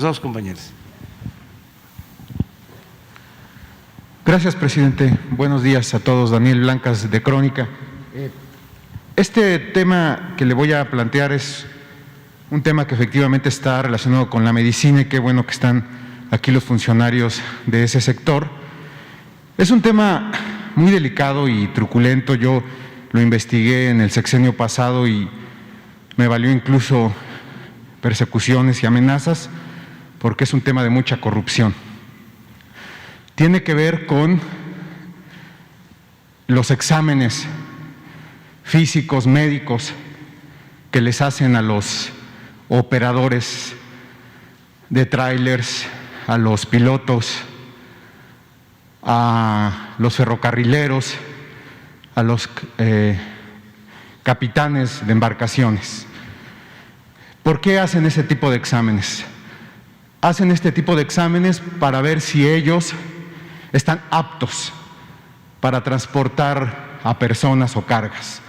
Dos compañeros. Gracias, presidente. Buenos días a todos. Daniel Blancas, de Crónica. Este tema que le voy a plantear es un tema que efectivamente está relacionado con la medicina y qué bueno que están aquí los funcionarios de ese sector. Es un tema muy delicado y truculento. Yo lo investigué en el sexenio pasado y me valió incluso persecuciones y amenazas, porque es un tema de mucha corrupción. Tiene que ver con los exámenes físicos, médicos que les hacen a los operadores de tráilers, a los pilotos, a los ferrocarrileros, a los capitanes de embarcaciones. ¿Por qué hacen ese tipo de exámenes? Hacen este tipo de exámenes para ver si ellos están aptos para transportar a personas o cargas,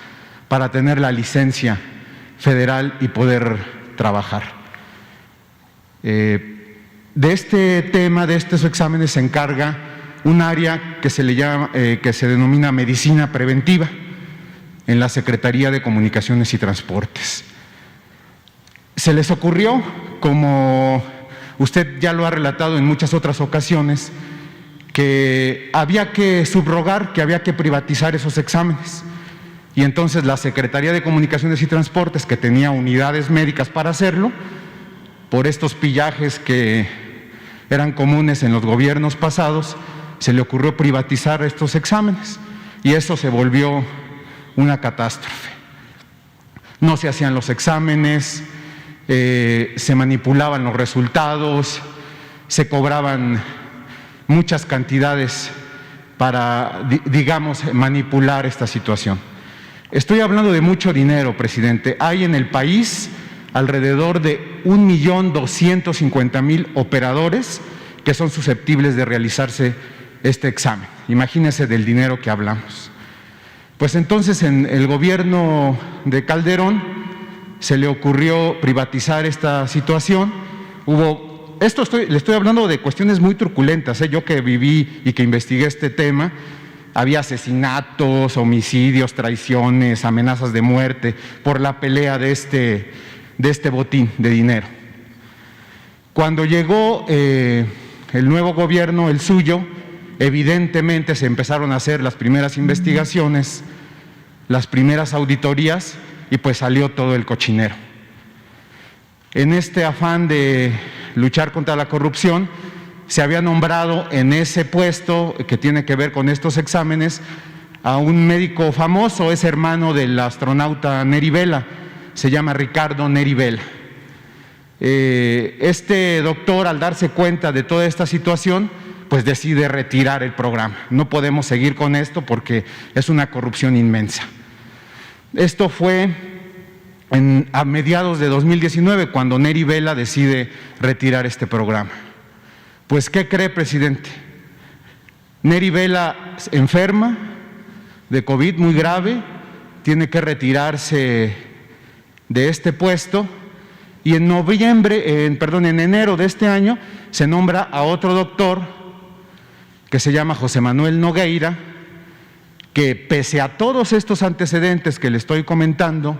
para tener la licencia federal y poder trabajar. De este tema, de estos exámenes, se encarga un área que se le llama, que se denomina medicina preventiva en la Secretaría de Comunicaciones y Transportes. Se les ocurrió, como usted ya lo ha relatado en muchas otras ocasiones, que había que subrogar, que había que privatizar esos exámenes. Y entonces la Secretaría de Comunicaciones y Transportes, que tenía unidades médicas para hacerlo, por estos pillajes que eran comunes en los gobiernos pasados, se le ocurrió privatizar estos exámenes y eso se volvió una catástrofe. No se hacían los exámenes, se manipulaban los resultados, se cobraban muchas cantidades para, digamos, manipular esta situación. Estoy hablando de mucho dinero, presidente. Hay en el país alrededor de 1.250.000 operadores que son susceptibles de realizarse este examen. Imagínense del dinero que hablamos. Pues entonces en el gobierno de Calderón se le ocurrió privatizar esta situación. Le estoy hablando de cuestiones muy truculentas, yo que viví y que investigué este tema, había asesinatos, homicidios, traiciones, amenazas de muerte por la pelea de este botín de dinero. Cuando llegó el nuevo gobierno, el suyo, evidentemente se empezaron a hacer las primeras investigaciones, las primeras auditorías y pues salió todo el cochinero. En este afán de luchar contra la corrupción, se había nombrado en ese puesto que tiene que ver con estos exámenes a un médico famoso, es hermano del astronauta Neri Vela, se llama Ricardo Neri Vela. Este doctor, al darse cuenta de toda esta situación, pues decide retirar el programa. No podemos seguir con esto porque es una corrupción inmensa. Esto fue a mediados de 2019, cuando Neri Vela decide retirar este programa. Pues, ¿qué cree, presidente? Neri Vela enferma de COVID muy grave, tiene que retirarse de este puesto y en enero de este año se nombra a otro doctor que se llama José Manuel Nogueira, que pese a todos estos antecedentes que le estoy comentando,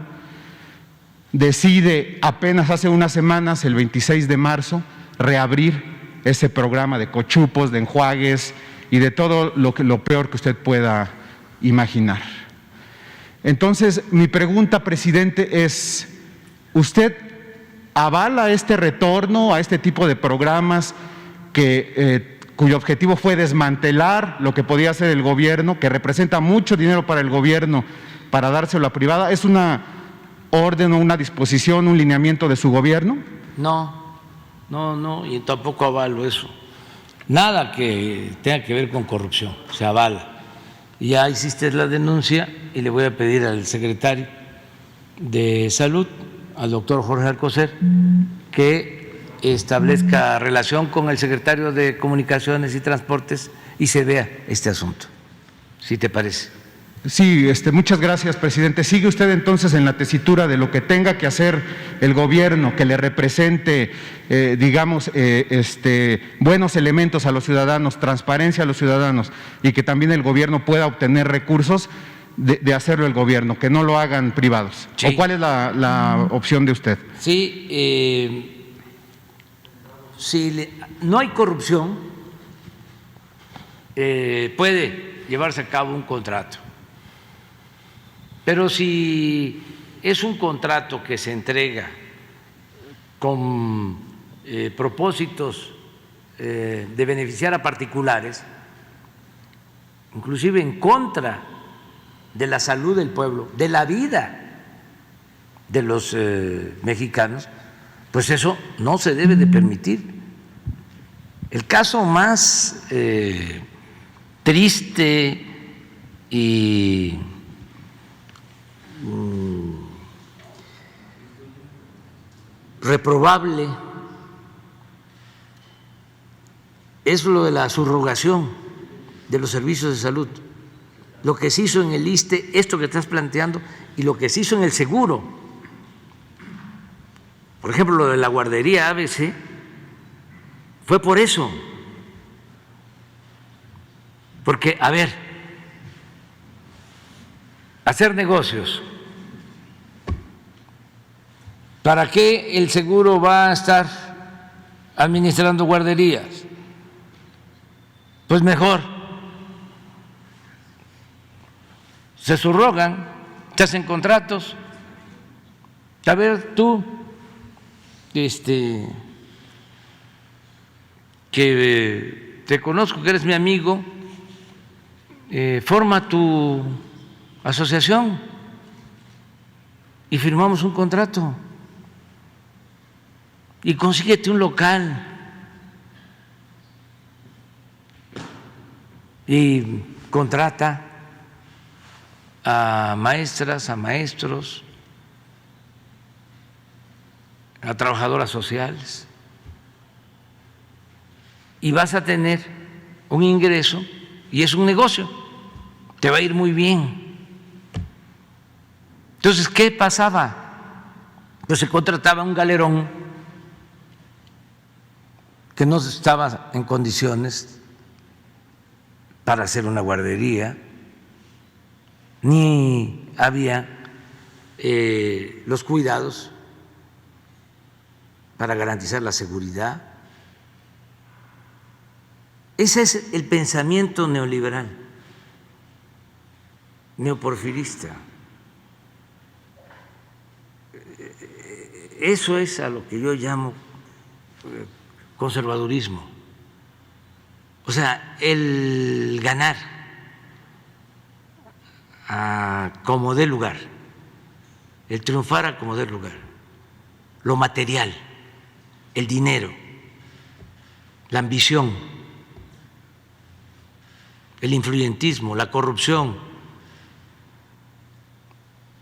decide apenas hace unas semanas, el 26 de marzo, reabrir ese programa de cochupos, de enjuagues y de todo lo peor que usted pueda imaginar. Entonces, mi pregunta, presidente, es: ¿usted avala este retorno a este tipo de programas cuyo objetivo fue desmantelar lo que podía hacer el gobierno, que representa mucho dinero para el gobierno, para dárselo a privada? ¿Es una orden o una disposición, un lineamiento de su gobierno? No, y tampoco avalo eso. Nada que tenga que ver con corrupción se avala. Ya hiciste la denuncia y le voy a pedir al secretario de Salud, al doctor Jorge Alcocer, que establezca relación con el secretario de Comunicaciones y Transportes y se vea este asunto, si te parece. Sí, muchas gracias, presidente. ¿Sigue usted entonces en la tesitura de lo que tenga que hacer el gobierno, que le represente, buenos elementos a los ciudadanos, transparencia a los ciudadanos, y que también el gobierno pueda obtener recursos, de hacerlo el gobierno, que no lo hagan privados? Sí. ¿O cuál es la opción de usted? Sí, si no hay corrupción, puede llevarse a cabo un contrato. Pero si es un contrato que se entrega con propósitos de beneficiar a particulares, inclusive en contra de la salud del pueblo, de la vida de los mexicanos, pues eso no se debe de permitir. El caso más triste y reprobable es lo de la subrogación de los servicios de salud, lo que se hizo en el ISSSTE, esto que estás planteando, y lo que se hizo en el seguro. Por ejemplo, lo de la guardería ABC fue por eso, porque, a ver, hacer negocios, ¿para qué el seguro va a estar administrando guarderías? Pues mejor se subrogan, se hacen contratos. A ver, tú, que te conozco, que eres mi amigo, forma tu asociación y firmamos un contrato y consíguete un local y contrata a maestras, a maestros, a trabajadoras sociales, y vas a tener un ingreso y es un negocio, te va a ir muy bien. Entonces, ¿qué pasaba? Pues se contrataba un galerón que no estaba en condiciones para hacer una guardería, ni había los cuidados para garantizar la seguridad. Ese es el pensamiento neoliberal, neoporfirista. Eso es a lo que yo llamo conservadurismo. O sea, el ganar a como dé lugar, el triunfar a como dé lugar, lo material, el dinero, la ambición, el influyentismo, la corrupción.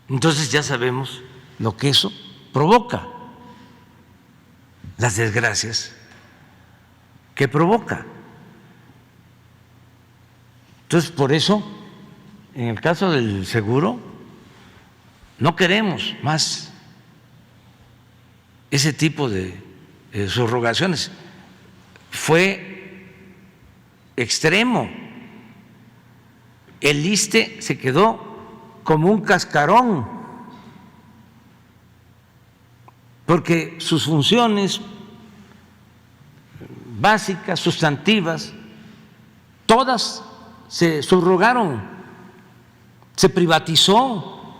Entonces ya sabemos lo que eso provoca, las desgracias que provoca. Entonces, por eso, en el caso del seguro, no queremos más ese tipo de subrogaciones. Fue extremo. El ISSSTE se quedó como un cascarón, porque sus funciones básicas, sustantivas, todas se subrogaron, se privatizó.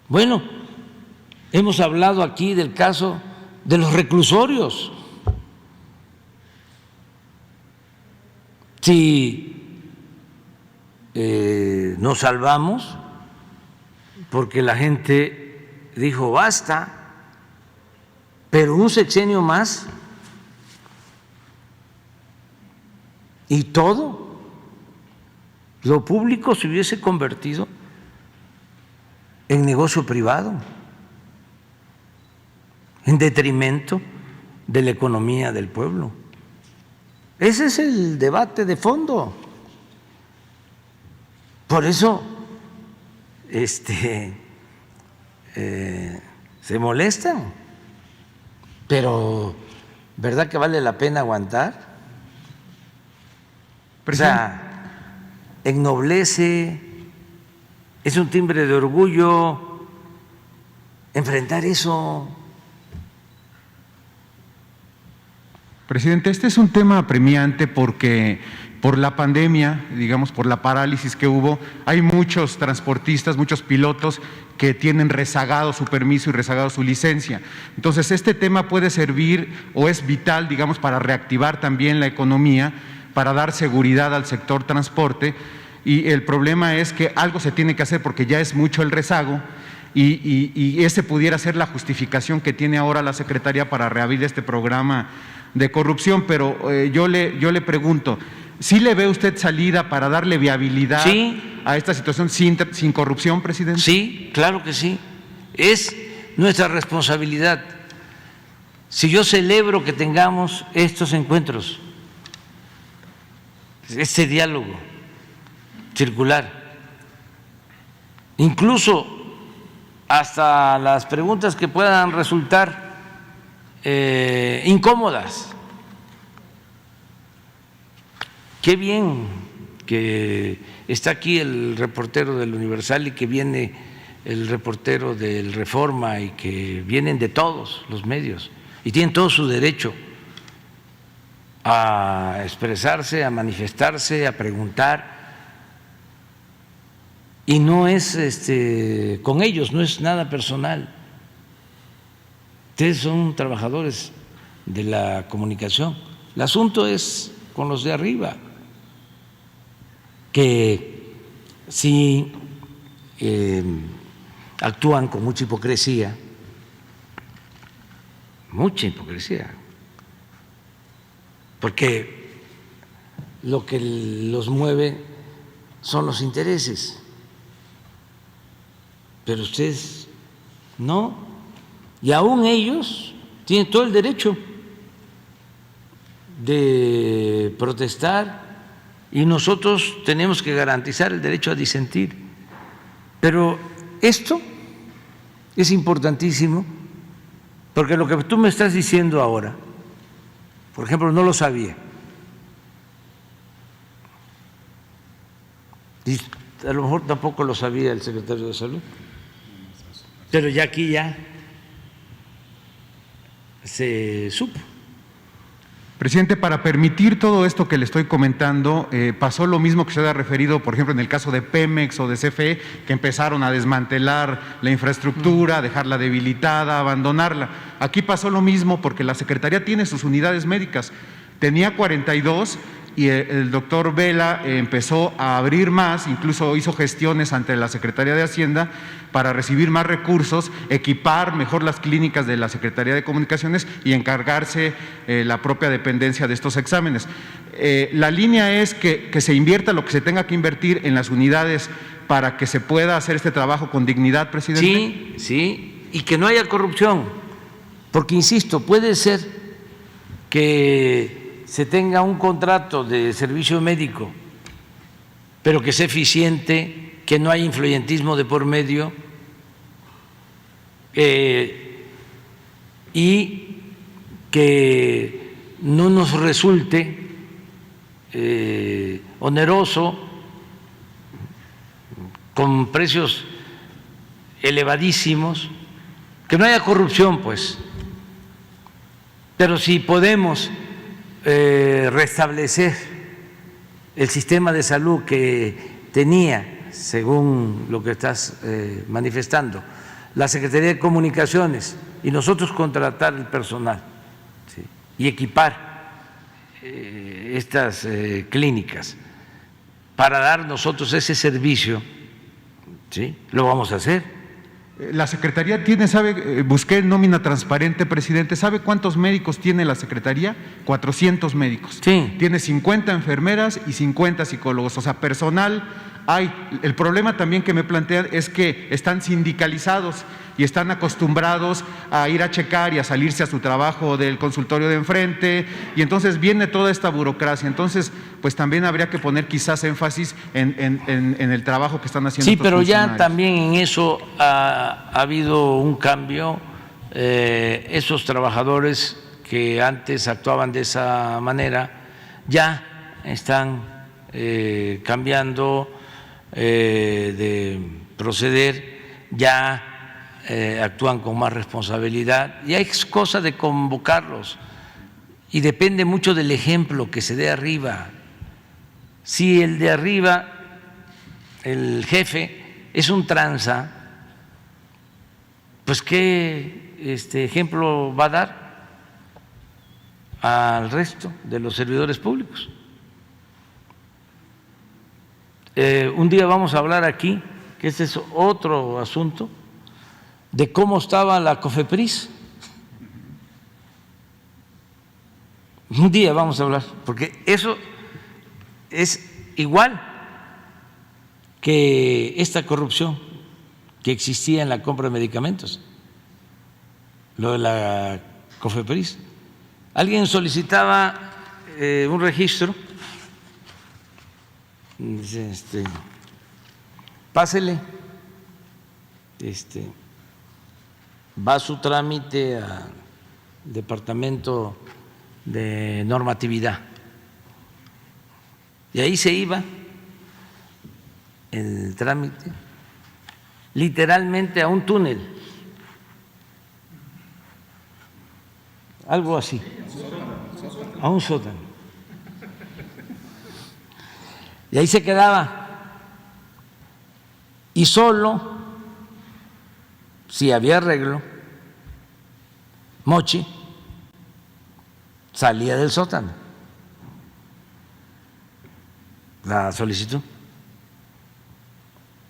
Bueno, hemos hablado aquí del caso de los reclusorios. Si nos salvamos porque la gente dijo basta, pero un sexenio más y todo lo público se hubiese convertido en negocio privado, en detrimento de la economía del pueblo. Ese es el debate de fondo. Por eso se molestan, pero ¿verdad que vale la pena aguantar? O sea, ennoblece, es un timbre de orgullo enfrentar eso. Presidente, este es un tema apremiante porque por la pandemia, digamos, por la parálisis que hubo, hay muchos transportistas, muchos pilotos que tienen rezagado su permiso y rezagado su licencia. Entonces, este tema puede servir o es vital, digamos, para reactivar también la economía, para dar seguridad al sector transporte, y el problema es que algo se tiene que hacer porque ya es mucho el rezago y ese pudiera ser la justificación que tiene ahora la Secretaría para reabrir este programa de corrupción, pero yo le pregunto, ¿sí le ve usted salida para darle viabilidad a esta situación sin corrupción, presidente? Sí, claro que sí. Es nuestra responsabilidad. Si yo celebro que tengamos estos encuentros, este diálogo circular, incluso hasta las preguntas que puedan resultar incómodas. Qué bien que está aquí el reportero del Universal y que viene el reportero del Reforma y que vienen de todos los medios y tienen todo su derecho a expresarse, a manifestarse, a preguntar. Y no es con ellos, no es nada personal. Ustedes son trabajadores de la comunicación. El asunto es con los de arriba, que sí actúan con mucha hipocresía, porque lo que los mueve son los intereses, pero ustedes no, y aún ellos tienen todo el derecho de protestar y nosotros tenemos que garantizar el derecho a disentir. Pero esto es importantísimo porque lo que tú me estás diciendo ahora, por ejemplo, no lo sabía. Y a lo mejor tampoco lo sabía el secretario de Salud, pero ya aquí ya se supo. Presidente, para permitir todo esto que le estoy comentando, pasó lo mismo que se ha referido, por ejemplo, en el caso de Pemex o de CFE, que empezaron a desmantelar la infraestructura, dejarla debilitada, abandonarla. Aquí pasó lo mismo porque la Secretaría tiene sus unidades médicas, tenía 42 y el doctor Vela empezó a abrir más, incluso hizo gestiones ante la Secretaría de Hacienda para recibir más recursos, equipar mejor las clínicas de la Secretaría de Comunicaciones y encargarse la propia dependencia de estos exámenes. La línea es que se invierta lo que se tenga que invertir en las unidades para que se pueda hacer este trabajo con dignidad, presidente. Sí, sí, y que no haya corrupción, porque insisto, puede ser que se tenga un contrato de servicio médico, pero que sea eficiente, que no haya influyentismo de por medio y que no nos resulte oneroso con precios elevadísimos, que no haya corrupción, pues. Pero si podemos restablecer el sistema de salud que tenía, según lo que estás manifestando, la Secretaría de Comunicaciones y nosotros contratar el personal, ¿sí?, y equipar estas clínicas para dar nosotros ese servicio, ¿sí?, lo vamos a hacer. La Secretaría tiene, ¿sabe? Busqué nómina transparente, presidente. ¿Sabe cuántos médicos tiene la Secretaría? 400 médicos. Sí. Tiene 50 enfermeras y 50 psicólogos, o sea, personal El problema también que me plantean es que están sindicalizados y están acostumbrados a ir a checar y a salirse a su trabajo del consultorio de enfrente, y entonces viene toda esta burocracia. Entonces, pues también habría que poner quizás énfasis en el trabajo que están haciendo. Sí, pero ya también en eso ha habido un cambio. Esos trabajadores que antes actuaban de esa manera ya están cambiando de proceder, ya actúan con más responsabilidad, y es cosa de convocarlos, y depende mucho del ejemplo que se dé arriba. Si el de arriba, el jefe, es un tranza, pues ¿qué ejemplo va a dar al resto de los servidores públicos? Un día vamos a hablar aquí, que este es otro asunto, de cómo estaba la COFEPRIS. Un día vamos a hablar, porque eso es igual que esta corrupción que existía en la compra de medicamentos, lo de la COFEPRIS. Alguien solicitaba un registro, dice, pásele, va a su trámite al Departamento de Normatividad, y ahí se iba el trámite literalmente a un túnel, algo así, a un sótano, y ahí se quedaba, y solo si había arreglo, Mochi salía del sótano la solicitud.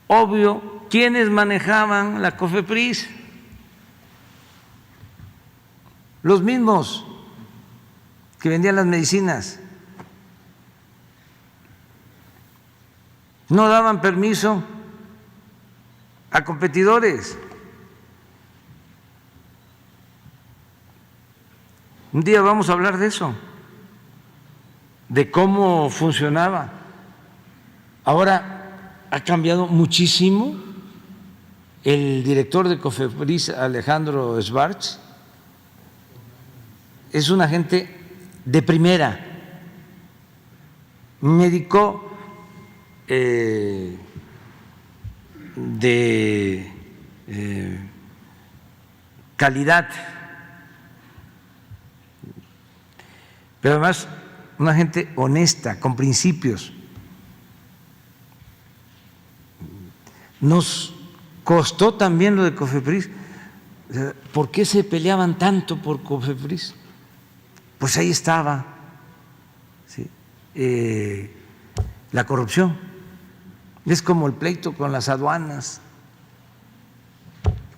Obvio, ¿quiénes manejaban la COFEPRIS? Los mismos que vendían las medicinas. No daban permiso a competidores. Un día vamos a hablar de eso, de cómo funcionaba. Ahora ha cambiado muchísimo. El director de COFEPRIS, Alejandro Schwartz, es una gente de primera, médico de calidad, pero además una gente honesta, con principios. Nos costó también lo de COFEPRIS. ¿Por qué se peleaban tanto por COFEPRIS? Pues ahí estaba, ¿sí?, la corrupción. Es como el pleito con las aduanas,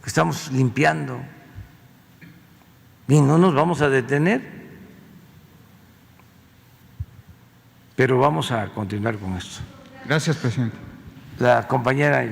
que estamos limpiando, y no nos vamos a detener, pero vamos a continuar con esto. Gracias, presidente. La compañera